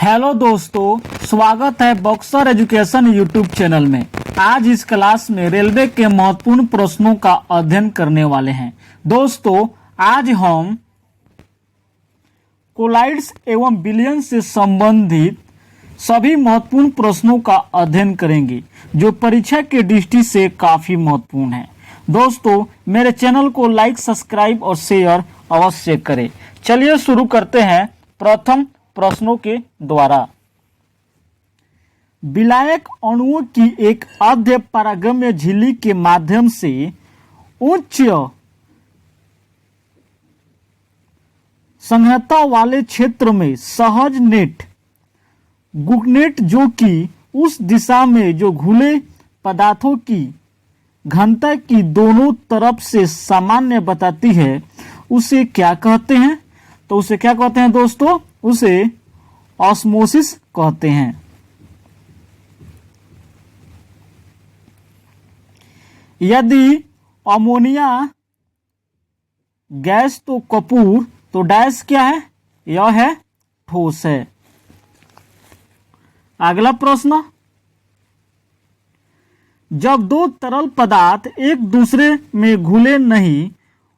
Hello दोस्तों, स्वागत है बॉक्सर एजुकेशन यूट्यूब चैनल में। आज इस क्लास में रेलवे के महत्वपूर्ण प्रश्नों का अध्ययन करने वाले हैं। दोस्तों, आज हम कोलाइड्स एवं विलयन से संबंधित सभी महत्वपूर्ण प्रश्नों का अध्ययन करेंगे जो परीक्षा के दृष्टि से काफी महत्वपूर्ण है। दोस्तों, मेरे चैनल को लाइक, सब्सक्राइब और शेयर अवश्य करें। चलिए शुरू करते हैं प्रथम प्रश्नों के द्वारा। विलायक अणुओं की एक अर्ध पारगम्य झिल्ली के माध्यम से उच्च संघनता वाले क्षेत्र में सहज नेट गुगनेट, जो कि उस दिशा में जो घुले पदार्थों की घनता की दोनों तरफ से सामान्य बताती है, उसे क्या कहते हैं? तो उसे क्या कहते हैं दोस्तों? उसे ऑस्मोसिस कहते हैं। यदि अमोनिया गैस तो कपूर, तो डैश क्या है? यह है ठोस है। अगला प्रश्न, जब दो तरल पदार्थ एक दूसरे में घुले नहीं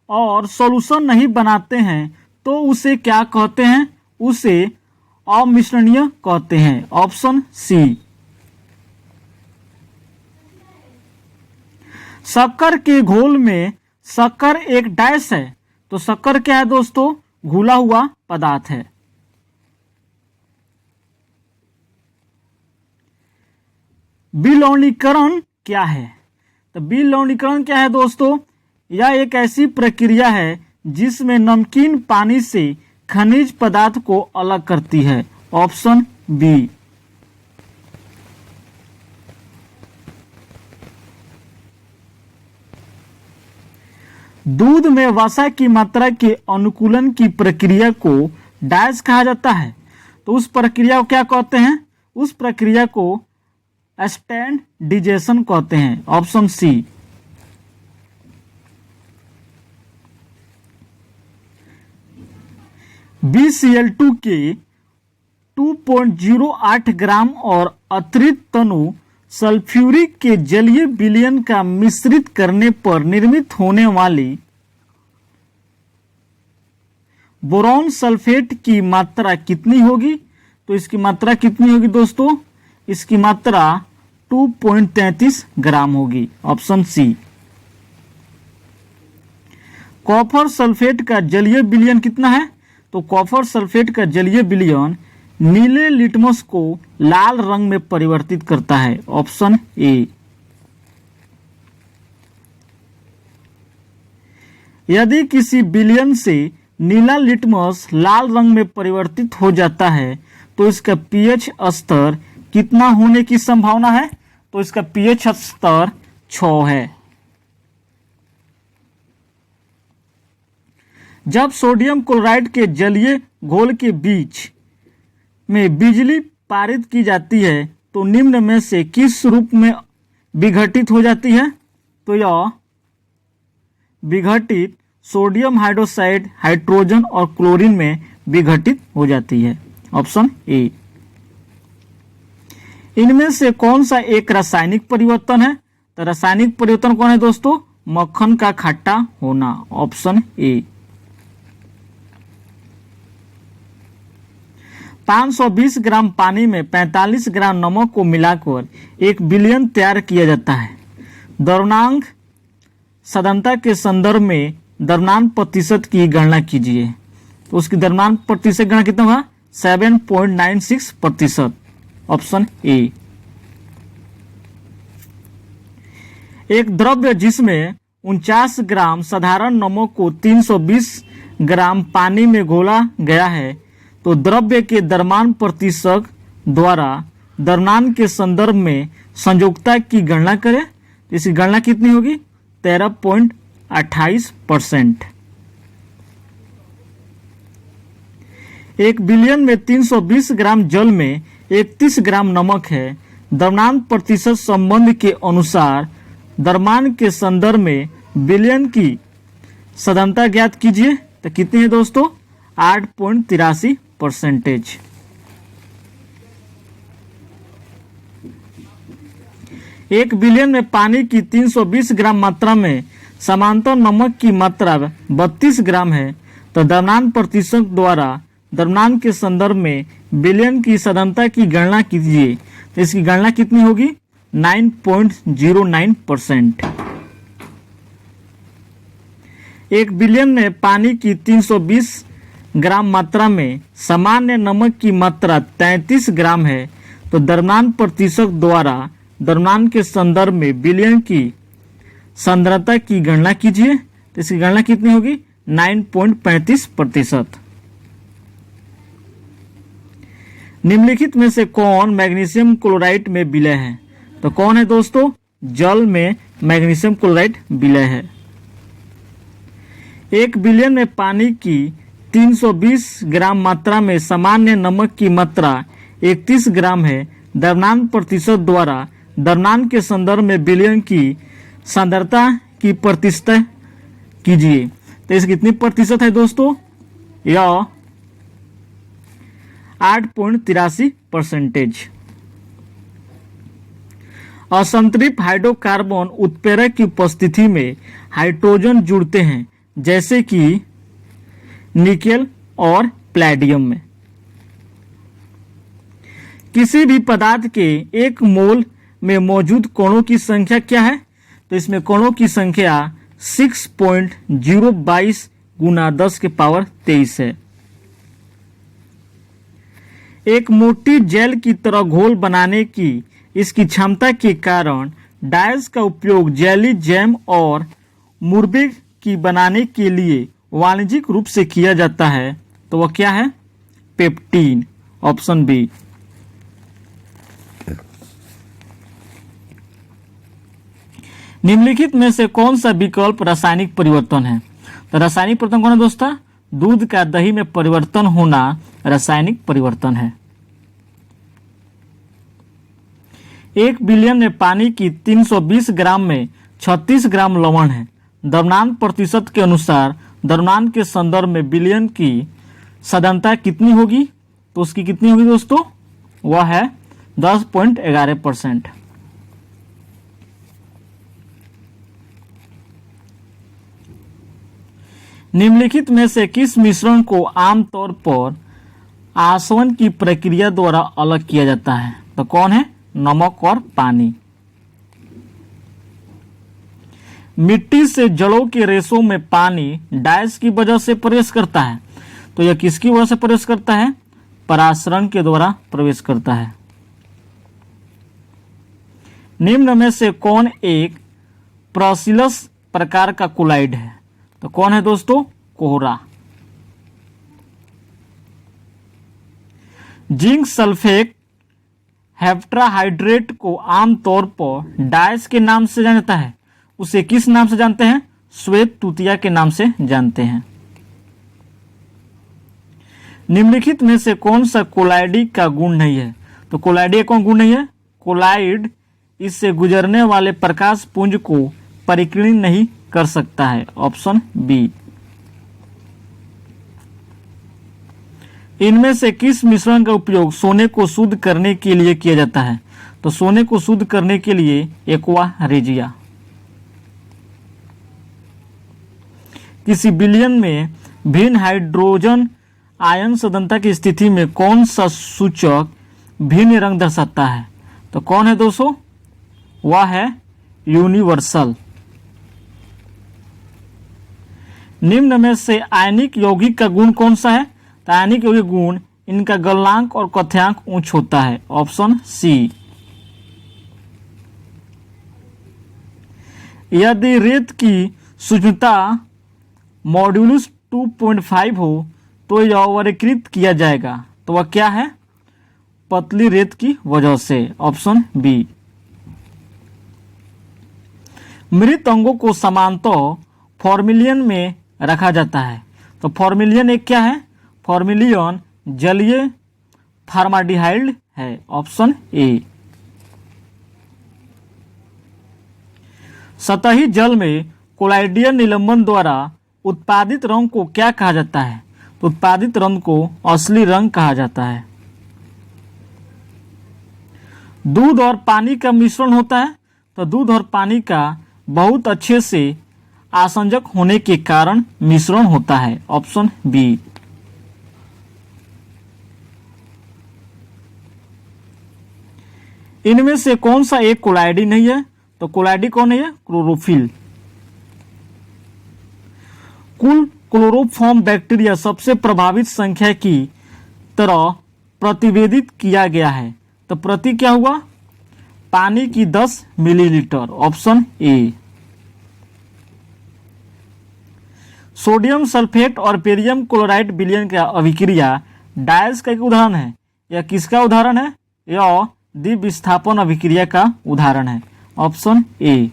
और सॉल्यूशन नहीं बनाते हैं तो उसे क्या कहते हैं? उसे अमिश्रणीय कहते हैं। Option C. शक्कर के घोल में शक्कर एक डैश है, तो शक्कर क्या है दोस्तों? घुला हुआ पदार्थ है। विलवणीकरण क्या है? तो विलवणीकरण क्या है दोस्तों? यह एक ऐसी प्रक्रिया है जिसमें नमकीन पानी से खनिज पदार्थ को अलग करती है। Option B. दूध में वसा की मात्रा के अनुकूलन की प्रक्रिया को डैश कहा जाता है, तो उस प्रक्रिया को क्या कहते हैं? उस प्रक्रिया को स्टैंडर्डाइजेशन कहते हैं। ऑप्शन सी। BCl2 के 2.08 ग्राम और अतिरिक्त तनु सल्फ्यूरिक के जलीय विलयन का मिश्रित करने पर निर्मित होने वाली बोरॉन सल्फेट की मात्रा कितनी होगी? तो इसकी मात्रा कितनी होगी दोस्तों? इसकी मात्रा 2.33 ग्राम होगी। Option C. कॉपर सल्फेट का जलीय विलयन कितना है? तो कॉपर सल्फेट का जलीय विलयन नीले लिटमस को लाल रंग में परिवर्तित करता है। Option A. यदि किसी विलयन से नीला लिटमस लाल रंग में परिवर्तित हो जाता है तो इसका पीएच स्तर कितना होने की संभावना है? तो इसका पीएच स्तर 6 है। जब सोडियम क्लोराइड के जलीय घोल के बीच में बिजली पारित की जाती है तो निम्न में से किस रूप में विघटित हो जाती है? तो यह विघटित सोडियम हाइड्रोक्साइड, हाइड्रोजन और क्लोरीन में विघटित हो जाती है। Option A. इनमें से कौन सा एक रासायनिक परिवर्तन है? तो रासायनिक परिवर्तन कौन है दोस्तों? मक्खन का खट्टा होना। Option A. 520 ग्राम पानी में 45 ग्राम नमक को मिलाकर एक विलयन तैयार किया जाता है। द्रव्यमान सान्द्रता के संदर्भ में द्रव्यमान प्रतिशत की गणना कीजिए। तो उसकी द्रव्यमान प्रतिशत गणना कितना हुआ? 7.96%। Option A. एक द्रव्य जिसमें 49 ग्राम साधारण नमक को 320 ग्राम पानी में घोला गया है, तो द्रव्य के द्रव्यमान प्रतिशत द्वारा द्रव्यमान के संदर्भ में संयोजकता की गणना करें। इसकी गणना कितनी होगी? 13.28%। एक विलयन में 320 ग्राम जल में 31 ग्राम नमक है। द्रव्यमान प्रतिशत संबंध के अनुसार द्रव्यमान के संदर्भ में विलयन की सान्द्रता ज्ञात कीजिए। तो कितनी है दोस्तों? 8.83%। 1 बिलियन में पानी की 320 ग्राम मात्रा में समांतर नमक की मात्रा 32 ग्राम है तो द्रव्यमान प्रतिशत द्वारा द्रव्यमान के संदर्भ में बिलियन की सांद्रता की गणना कीजिए। तो इसकी गणना कितनी होगी? 9.09%। 1 बिलियन में पानी की 320 ग्राम मात्रा में सामान्य नमक की मात्रा 33 ग्राम है तो द्रव्यमान प्रतिशत द्वारा द्रव्यमान के संदर्भ में बिलियन की सांद्रता की गणना कीजिए। तो इसकी गणना कितनी होगी? 9.35%। निम्नलिखित में से कौन मैग्नीशियम क्लोराइड में विलय है? तो कौन है दोस्तों? जल में मैग्नीशियम क्लोराइड विलय है। 1 बिलियन में पानी की 320 ग्राम मात्रा में सामान्य नमक की मात्रा 31 ग्राम है। द्रव्यमान प्रतिशत द्वारा द्रव्यमान के संदर्भ में बिलियन की सांद्रता की प्रतिशत कीजिए। तो इसकी कितनी प्रतिशत है दोस्तों? यह 8.83%। असंतृप्त हाइड्रोकार्बन उत्प्रेरक की उपस्थिति में हाइड्रोजन जुड़ते हैं जैसे कि निकेल और प्लैटिनम में। किसी भी पदार्थ के 1 मोल में मौजूद कणों की संख्या क्या है? तो इसमें कणों की संख्या 6.022 गुना 10 के पावर 23 है। एक मोटी जेल की तरह घोल बनाने की इसकी क्षमता के कारण डायस का उपयोग जेली, जैम और मुरब्बे की बनाने के लिए वाणिज्यिक रूप से किया जाता है। तो वह क्या है? पेप्टीन, ऑप्शन बी। निम्नलिखित में से कौन सा विकल्प रासायनिक परिवर्तन है? तो रासायनिक परिवर्तन कौन है दोस्तों? दूध का दही में परिवर्तन होना रासायनिक परिवर्तन है। 1 बिलियन में पानी की 320 ग्राम में 36 ग्राम लवण है। द्रव्यमान प्रतिशत के अनुसार द्रव्यमान के संदर्भ में बिलियन की सांद्रता कितनी होगी? तो उसकी कितनी होगी दोस्तों? वह है 10.11%। निम्नलिखित में से किस मिश्रण को आमतौर पर आसवन की प्रक्रिया द्वारा अलग किया जाता है? तो कौन है? नमक और पानी। मिट्टी से जड़ों के रेशों में पानी डायस की वजह से प्रवेश करता है। तो यह किसकी वजह से प्रवेश करता है? परासरण के द्वारा प्रवेश करता है। निम्न में से कौन एक प्रोसिलस प्रकार का कोलाइड है? तो कौन है दोस्तों? कोहरा। जिंक सल्फेट हेप्टाहाइड्रेट को आमतौर पर डायस के नाम से जाना जाता है। उसे किस नाम से जानते हैं? श्वेत तूतिया के नाम से जानते हैं। निम्नलिखित में से कौन सा कोलाइडी का गुण नहीं है? तो कोलाइडी कौन गुण नहीं है? कोलाइड इससे गुजरने वाले प्रकाश पुंज को परिकीर्ण नहीं कर सकता है। Option B. इनमें से किस मिश्रण का उपयोग सोने को शुद्ध करने के लिए किया जाता है? तो सोने को शुद्ध करने के लिए एक्वा रेजिया। किसी विलयन में भिन्न हाइड्रोजन आयन सांद्रता की स्थिति में कौन सा सूचक भिन्न रंग दर्शाता है? तो कौन है दोस्तों? वह है यूनिवर्सल। निम्न में से आयनिक यौगिक का गुण कौन सा है? तो आयनिक यौगिक गुण इनका गलनांक और कथ्यांक उच्च होता है। Option C. यदि रेत की सूक्ष्मता मॉड्यूलस 2.5 हो तो यह वर्गीकृत किया जाएगा। तो वह क्या है? पतली रेत की वजह से। Option B. मृत अंगों को समानतः फॉर्मेलिन में रखा जाता है। तो फॉर्मेलिन एक क्या है? फॉर्मेलिन जलीय फॉर्माल्डिहाइड है। Option A. सतही जल में कोलाइडियन निलंबन द्वारा उत्पादित रंग को क्या कहा जाता है? तो उत्पादित रंग को असली रंग कहा जाता है। दूध और पानी का मिश्रण होता है तो दूध और पानी का बहुत अच्छे से आसंजक होने के कारण मिश्रण होता है। Option B. इनमें से कौन सा एक कोलाइडी नहीं है? तो कोलाइडी कौन है? क्लोरोफिल। कुल क्लोरोफॉर्म बैक्टीरिया सबसे प्रभावित संख्या की तरह प्रतिवेदित किया गया है। तो प्रति क्या हुआ? पानी की 10 millilitre. Option A. Sodium sulphate और बेरियम क्लोराइड विलयन का अभिक्रिया डायल्स का एक उदाहरण है। यह किसका उदाहरण है? यह द्विविस्थापन अभिक्रिया का उदाहरण है। Option A.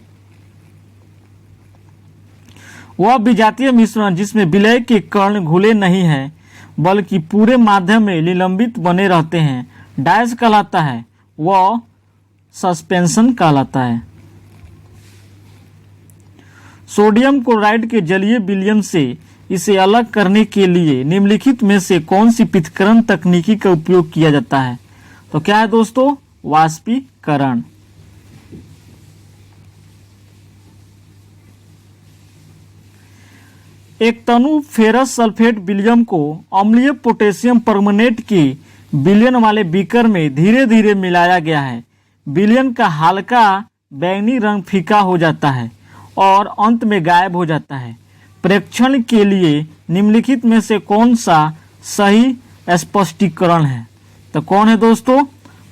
वह विजातीय मिश्रण जिसमें विलय के कण घुले नहीं हैं बल्कि पूरे माध्यम में निलंबित बने रहते हैं डायल्स कहलाता है। वह सस्पेंशन कहलाता है। सोडियम क्लोराइड के जलीय विलयन से इसे अलग करने के लिए निम्नलिखित में से कौन सी पृथक्करण तकनीकी का उपयोग किया जाता है? तो क्या है दोस्तों? वाष्पीकरण। एक तनु फेरस सल्फेट विलयन को अम्लीय पोटेशियम परमनेट के विलयन वाले बीकर में धीरे धीरे मिलाया गया है। विलयन का हल्का बैंगनी रंग फीका हो जाता है और अंत में गायब हो जाता है। प्रेक्षण के लिए निम्नलिखित में से कौन सा सही स्पष्टीकरण है? तो कौन है दोस्तों?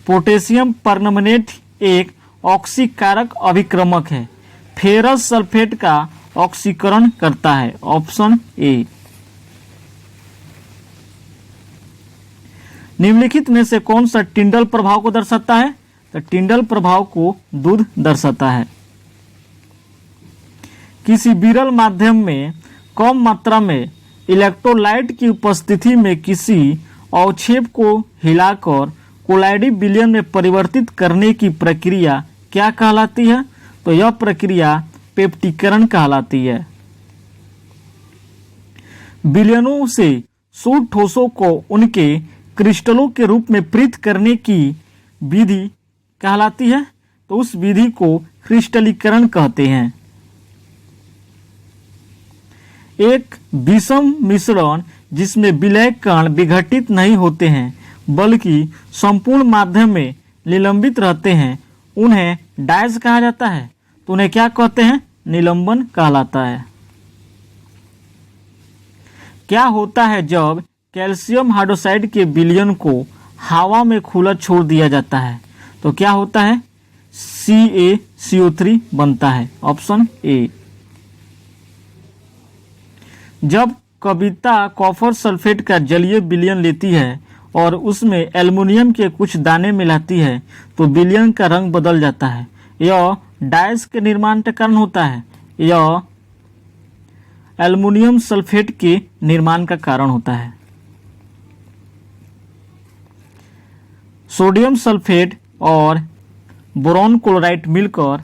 पोटेशियम परमनेट एक ऑक्सीकारक अभिक्रमक है। फेरस सल्फेट का ऑक्सीकरण करता है। Option A. निम्नलिखित में से कौन सा टिंडल प्रभाव को दर्शाता है? तो टिंडल प्रभाव को दूध दर्शाता है। किसी विरल माध्यम में कम मात्रा में इलेक्ट्रोलाइट की उपस्थिति में किसी अवक्षेप को हिलाकर कोलाइडी विलयन में परिवर्तित करने की प्रक्रिया क्या कहलाती है? तो यह प्रक्रिया पेप्टीकरण कहलाती है। विलयनों से शुद्ध ठोसों को उनके क्रिस्टलों के रूप में पृथक करने की विधि कहलाती है। तो उस विधि को क्रिस्टलीकरण कहते हैं। एक विषम मिश्रण जिसमें विलय कण विघटित नहीं होते हैं बल्कि संपूर्ण माध्यम में निलंबित रहते हैं उन्हें डायल्स कहा जाता है। तो उन्हें क्या कहते हैं? निलंबन कहलाता है। क्या होता है जब कैल्शियम हाइड्रोक्साइड के विलयन को हवा में खुला छोड़ दिया जाता है? तो क्या होता है? CaCO3 बनता है। Option A. जब कविता कॉपर सल्फेट का जलीय विलयन लेती है और उसमें एल्युमिनियम के कुछ दाने मिलाती है तो विलयन का रंग बदल जाता है। यह डायल्स के निर्माण का कारण होता है। यह एल्युमिनियम सल्फेट के निर्माण का कारण होता है। सोडियम सल्फेट और बोरॉन क्लोराइड मिलकर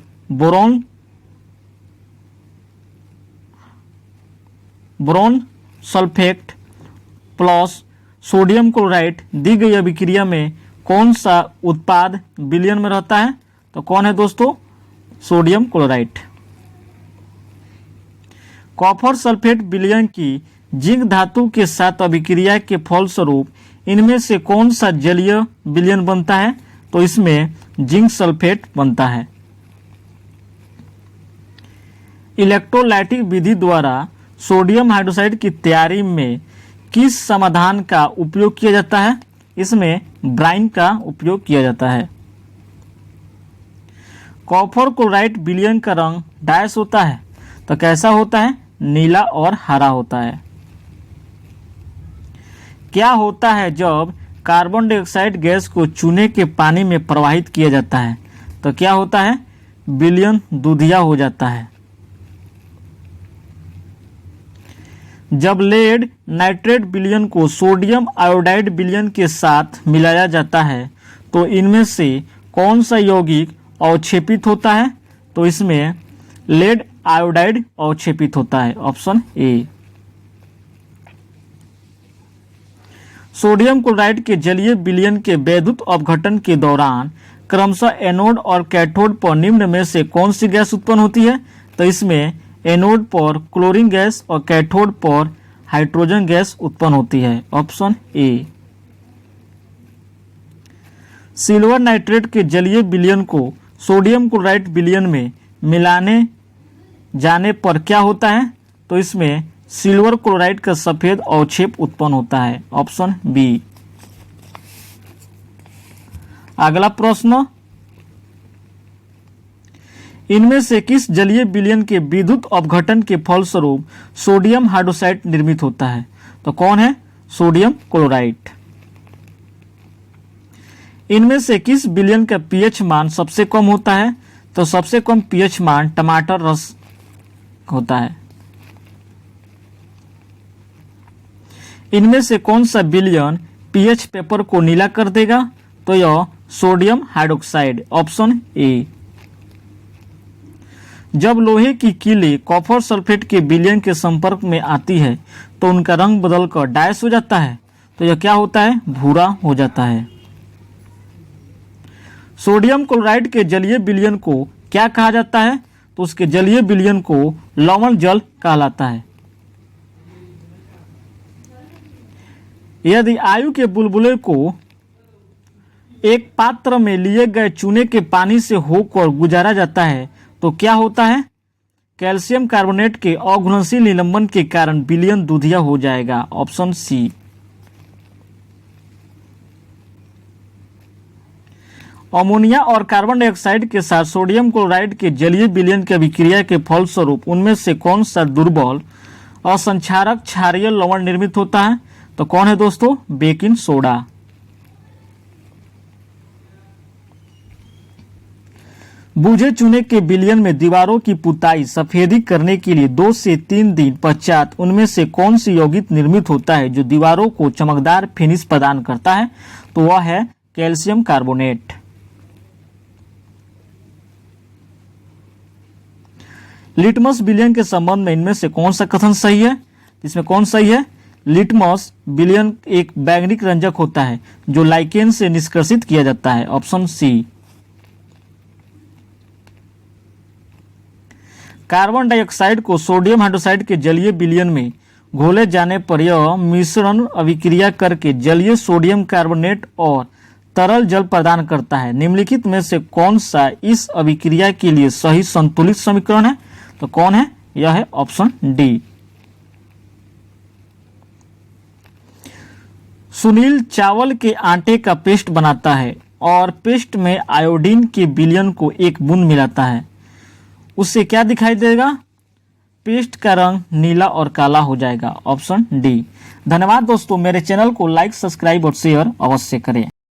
boron sulphate plus sodium chloride दी गई अभिक्रिया में कौन सा उत्पाद विलयन में रहता है? तो कौन है दोस्तों? Sodium chloride. कॉपर सल्फेट विलयन की जिंक धातु के साथ अभिक्रिया के फलस्वरूप इनमें से कौन सा जलीय विलयन बनता है? तो इसमें जिंक सल्फेट बनता है। इलेक्ट्रोलाइटिक विधि द्वारा सोडियम हाइड्रोक्साइड की तैयारी में किस समाधान का उपयोग किया जाता है? इसमें ब्राइन का उपयोग किया जाता है। कॉपर क्लोराइड विलयन का रंग डायस होता है। तो कैसा होता है? नीला और हरा होता है। क्या होता है जब कार्बन डाइऑक्साइड गैस को चूने के पानी में प्रवाहित किया जाता है? तो क्या होता है? विलयन दूधिया हो जाता है। जब लेड नाइट्रेट विलयन को सोडियम आयोडाइड विलयन के साथ मिलाया जाता है तो इनमें से कौन सा यौगिक अवक्षेपित होता है? तो इसमें लेड आयोडाइड अवक्षेपित होता है। Option A. सोडियम क्लोराइड के जलीय विलयन के वैद्युत अपघटन के दौरान क्रमशः एनोड और कैथोड पर निम्न में से कौन सी गैस उत्पन्न होती है? तो इसमें एनोड पर क्लोरीन गैस और कैथोड पर हाइड्रोजन गैस उत्पन्न होती है। Option A. सिल्वर नाइट्रेट के जलीय विलयन को सोडियम क्लोराइड विलयन में मिलाने जाने पर क्या होता है? तो इसमें सिल्वर क्लोराइड का सफेद अवक्षेप उत्पन्न होता है। Option B. अगला प्रश्न, इनमें से किस जलीय विलयन के विद्युत अपघटन के फलस्वरूप सोडियम हाइड्रोक्साइड निर्मित होता है? तो कौन है? Sodium chloride. इनमें से किस विलयन का पीएच मान सबसे कम होता है? तो सबसे कम पीएच मान टमाटर रस होता है। इनमें से कौन सा विलयन पीएच पेपर को नीला कर देगा? तो यह सोडियम हाइड्रोक्साइड। Option A. जब लोहे की कीलें कॉपर सल्फेट के विलयन के संपर्क में आती है तो उनका रंग बदलकर डायस हो जाता है। तो यह क्या होता है? भूरा हो जाता है। सोडियम क्लोराइड के जलीय विलयन को क्या कहा जाता है? तो उसके जलीय विलयन को लवण जल कहलाता है। यदि आयु के बुलबुले को एक पात्र में लिए गए चूने के पानी से होकर गुजारा जाता है तो क्या होता है? कैल्शियम कार्बोनेट के अघुलनशील निलंबन के कारण विलयन दूधिया हो जाएगा। Option C. अमोनिया और कार्बन डाइऑक्साइड के साथ सोडियम क्लोराइड के जलीय विलयन की अभिक्रिया के फलस्वरूप उनमें से कौन सा दुर्बल असंक्षारक क्षारीय लवण निर्मित होता है? तो कौन है दोस्तों? Baking soda. बूझे चूने के विलयन में दीवारों की पुताई सफेदी करने के लिए 2 से 3 दिन पश्चात उनमें से कौन सी यौगिक निर्मित होता है जो दीवारों को चमकदार फिनिश प्रदान करता है? तो वह है कैल्शियम कार्बोनेट। लिटमस विलयन के संबंध में इनमें से कौन सा कथन सही है? इसमें कौन सही है? लिटमस विलयन एक बैंगनी रंजक होता है जो लाइकेन से निष्कर्षित किया जाता है। Option C. कार्बन डाइऑक्साइड को सोडियम हाइड्रोक्साइड के जलीय विलयन में घोले जाने पर यह मिश्रण अभिक्रिया करके जलीय सोडियम कार्बोनेट और तरल जल प्रदान करता है। निम्नलिखित में से कौन सा इस अभिक्रिया के लिए सही संतुलित समीकरण है? तो कौन है? यह है ऑप्शन डी। सुनील चावल के आटे का पेस्ट बनाता है और पेस्ट में आयोडीन के विलयन को एक बूंद मिलाता है। उससे क्या दिखाई देगा? पेस्ट का रंग नीला और काला हो जाएगा। Option D. धन्यवाद दोस्तों, मेरे चैनल को लाइक, सब्सक्राइब और शेयर अवश्य करें।